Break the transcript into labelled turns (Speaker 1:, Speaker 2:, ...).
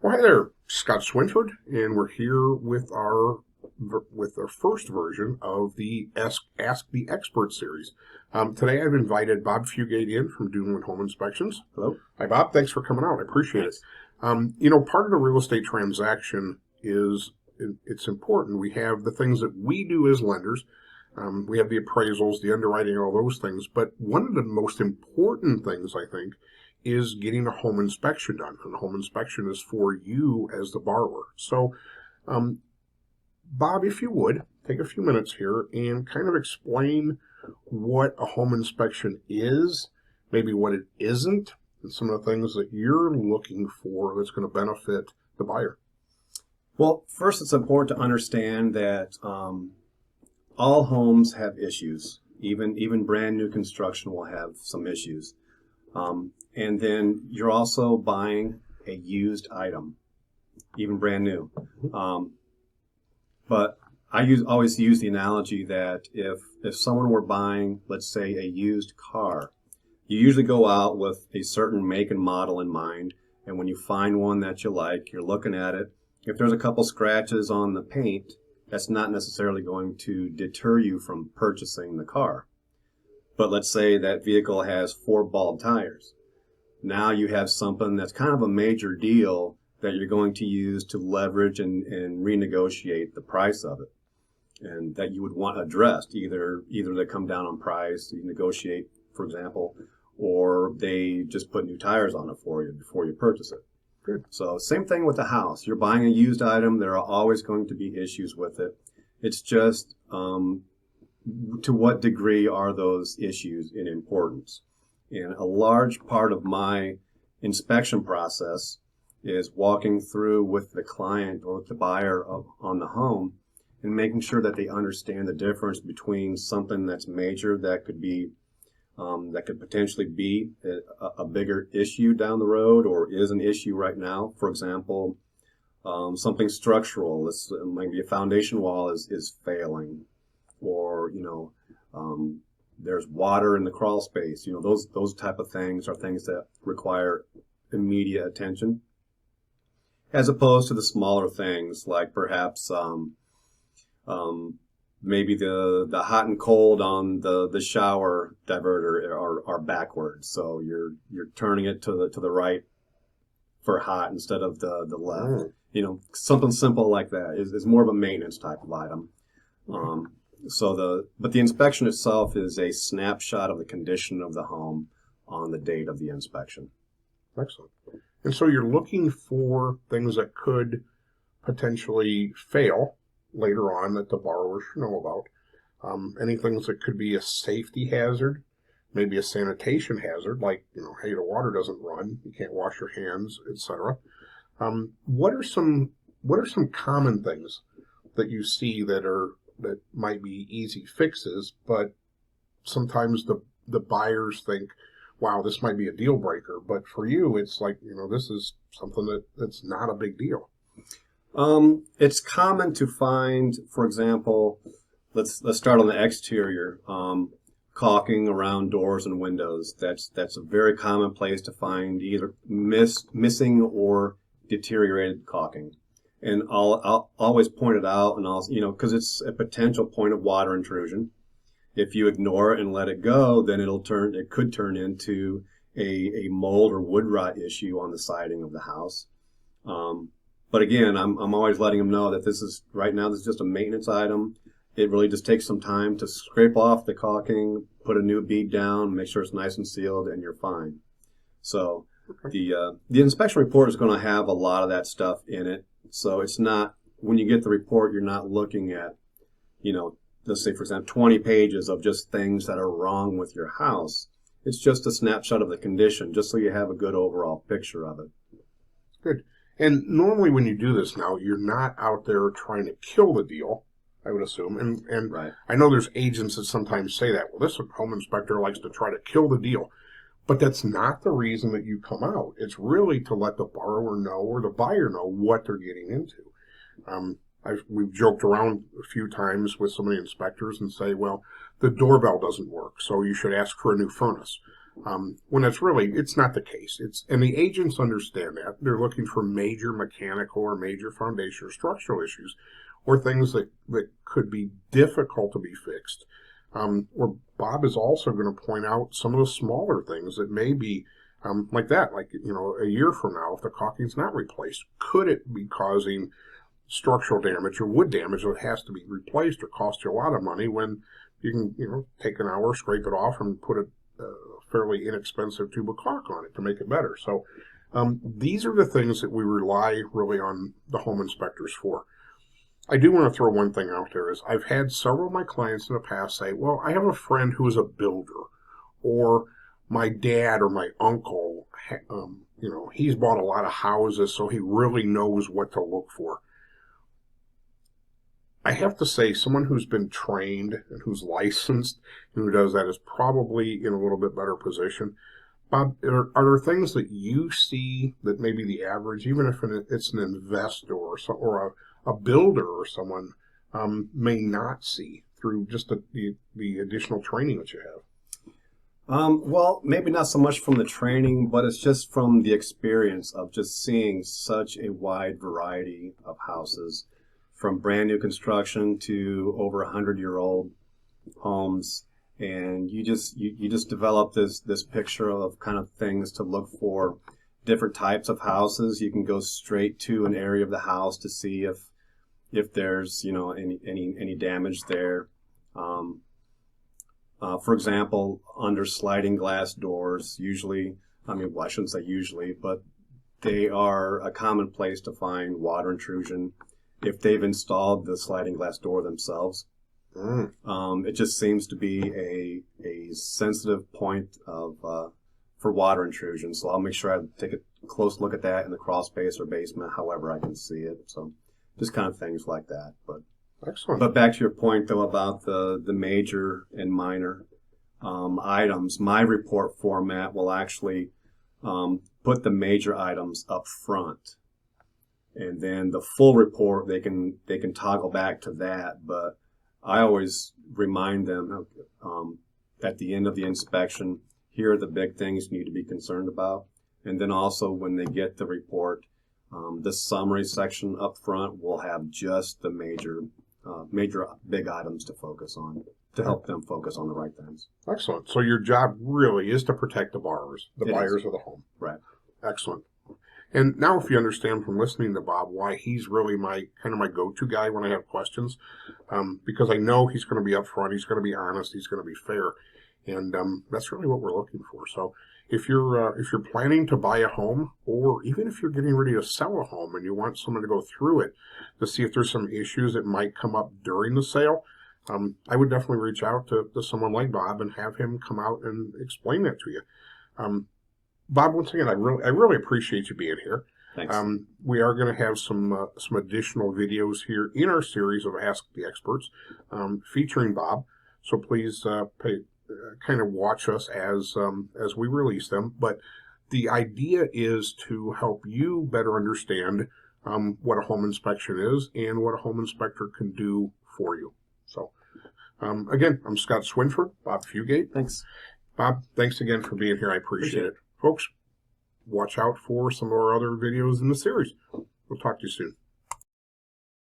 Speaker 1: Well, hi there, Scott Swinford, and we're here with our first version of the Ask the Expert series. Today, I've invited Bob Fugate in from Doomland Home Inspections.
Speaker 2: Hello.
Speaker 1: Hi, Bob. Thanks for coming out. I appreciate
Speaker 2: Thanks.
Speaker 1: it. Part of the real estate transaction is it's important. We have the things that we do as lenders. We have the appraisals, the underwriting, all those things. But one of the most important things, I think, is getting a home inspection done. And a home inspection is for you as the borrower. So, Bob, if you would, take a few minutes here and kind of explain what a home inspection is, maybe what it isn't, and some of the things that you're looking for that's going to benefit the buyer.
Speaker 2: Well, first, it's important to understand that all homes have issues. Even brand new construction will have some issues. And then you're also buying a used item, even brand new. But I always use the analogy that if someone were buying, let's say, a used car, you usually go out with a certain make and model in mind, and when you find one that you like, you're looking at it. If there's a couple scratches on the paint, that's not necessarily going to deter you from purchasing the car. But let's say that vehicle has 4 bald tires. Now you have something that's kind of a major deal that you're going to use to leverage and renegotiate the price of it, and that you would want addressed. Either they come down on price, you negotiate, for example, or they just put new tires on it for you before you purchase it.
Speaker 1: Good.
Speaker 2: So same thing with the house. You're buying a used item. There are always going to be issues with it. It's just to what degree are those issues in importance? And a large part of my inspection process is walking through with the client or with the buyer on the home and making sure that they understand the difference between something that's major that could be that could potentially be a bigger issue down the road or is an issue right now. For example, something structural. Maybe a foundation wall is failing, or there's water in the crawl space. Those type of things are things that require immediate attention, as opposed to the smaller things like perhaps maybe the hot and cold on the shower diverter are backwards, so you're turning it to the right for hot instead of the left. Something simple like that is more of a maintenance type of item. But the inspection itself is a snapshot of the condition of the home on the date of the inspection.
Speaker 1: Excellent. And so you're looking for things that could potentially fail later on that the borrower should know about. Any things that could be a safety hazard, maybe a sanitation hazard, like, hey, the water doesn't run, you can't wash your hands, etc. What are some common things that you see that might be easy fixes, but sometimes the buyers think, wow, this might be a deal breaker, but for you, it's like, this is something that's not a big deal.
Speaker 2: It's common to find, for example, let's start on the exterior, caulking around doors and windows. That's a very common place to find either missing or deteriorated caulking. And I'll always point it out, and because it's a potential point of water intrusion. If you ignore it and let it go, then it could turn into a mold or wood rot issue on the siding of the house. But again, I'm always letting them know that this is just a maintenance item. It really just takes some time to scrape off the caulking, put a new bead down, make sure it's nice and sealed, and you're fine. So the inspection report is going to have a lot of that stuff in it. So it's not, when you get the report, you're not looking at, let's say, for example, 20 pages of just things that are wrong with your house. It's just a snapshot of the condition, just so you have a good overall picture of it.
Speaker 1: Good. And normally when you do this now, you're not out there trying to kill the deal, I would assume. And
Speaker 2: Right.
Speaker 1: I know there's agents that sometimes say that, well, this home inspector likes to try to kill the deal. But that's not the reason that you come out. It's really to let the borrower know or the buyer know what they're getting into. We've joked around a few times with some of the inspectors and say, well, the doorbell doesn't work, so you should ask for a new furnace. when it's not the case. And the agents understand that. They're looking for major mechanical or major foundation or structural issues, or things that could be difficult to be fixed. Or Bob is also going to point out some of the smaller things that may be like that, like, a year from now, if the caulking's not replaced, could it be causing structural damage or wood damage that has to be replaced or cost you a lot of money when you can, take an hour, scrape it off, and put a fairly inexpensive tube of caulk on it to make it better. So these are the things that we rely really on the home inspectors for. I do want to throw one thing out there is I've had several of my clients in the past say, well, I have a friend who is a builder, or my dad or my uncle, he's bought a lot of houses, so he really knows what to look for. I have to say, someone who's been trained and who's licensed and who does that is probably in a little bit better position. Bob, are there things that you see that maybe the average, even if it's an investor or a builder or someone, may not see through just the additional training that you have?
Speaker 2: Well, maybe not so much from the training, but it's just from the experience of just seeing such a wide variety of houses, from brand new construction to over 100-year-old homes. And you just develop this picture of kind of things to look for. Different types of houses. You can go straight to an area of the house to see if there's any damage there. For example, under sliding glass doors, usually, I shouldn't say usually, but they are a common place to find water intrusion if they've installed the sliding glass door themselves. It just seems to be a sensitive point for water intrusion. So I'll make sure I take a close look at that in the crawl space or basement, however I can see it. So just kind of things like that. But
Speaker 1: excellent.
Speaker 2: But back to your point, though, about the major and minor items, my report format will actually put the major items up front. And then the full report, they can toggle back to that. But I always remind them at the end of the inspection, here are the big things you need to be concerned about. And then also when they get the report, the summary section up front will have just the major big items to focus on, to help them focus on the right things.
Speaker 1: Excellent. So your job really is to protect the borrowers, the buyers of the home.
Speaker 2: Right.
Speaker 1: Excellent. And now if you understand from listening to Bob why he's really my go-to guy when I have questions, because I know he's going to be upfront, he's going to be honest, he's going to be fair, and that's really what we're looking for. So if you're planning to buy a home, or even if you're getting ready to sell a home and you want someone to go through it to see if there's some issues that might come up during the sale, I would definitely reach out to someone like Bob and have him come out and explain that to you. Bob, once again, I really appreciate you being here.
Speaker 2: Thanks.
Speaker 1: We are going to have some additional videos here in our series of Ask the Experts featuring Bob. So please kind of watch us as we release them. But the idea is to help you better understand what a home inspection is and what a home inspector can do for you. So again, I'm Scott Swinford, Bob Fugate.
Speaker 2: Thanks.
Speaker 1: Bob, thanks again for being here. I appreciate it. Folks, watch out for some of our other videos in the series. We'll talk to you soon.